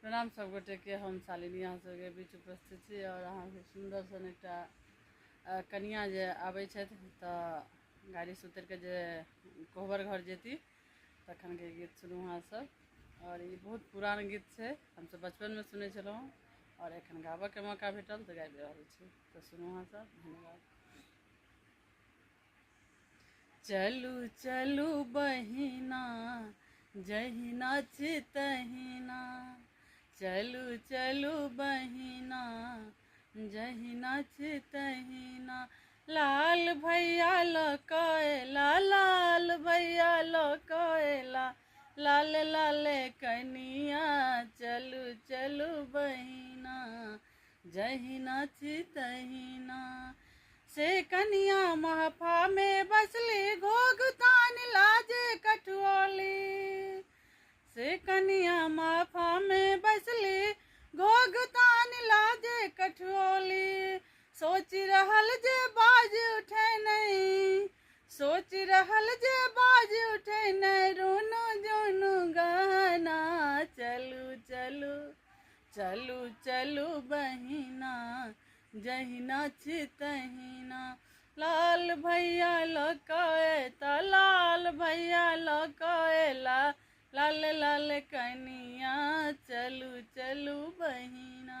प्रणाम सब गोटे के। हम शालिनी अहाँ सबके बीच उपस्थित छी और अहाँ सुंदर सन एकटा कनिया जे आबै छथि तऽ गाड़ी से उतर के जे कोहबर घर जेती तखन के गीत सुनू अहाँ सब। और ये बहुत पुरान गीत है, हम सब बचपन में सुने छलहुँ और एखन गाबऽ के मौका भेटल तऽ गाबि रहल छी, तऽ सुनू अहाँ सब। धन्यवाद। चलू चलू बहिना जहिना छी तहिना, चलू चलू बहिना जहिना छी तहिना, लाल भैया लकैला लाल भैया लकैला, लाल लाल कनिया चलू चलू बहिना जहिना छी तहिना। से कनिया महफा में बसली घोघ तान लाजे कठुआली, से कनिया महफा में बसली घोघ तान लाजे कठुआली, सोच रहल जे बाज उठे नहीं, सोच रहल जे बाज उठे नहीं, रोनो जोनो गहना, चलू चलू चलू चलू बहिना जहिना छी तहिना, लाल भैया लकैता लाल भैया लकैला, लाल लाल कनिया चलू चलू बहिना।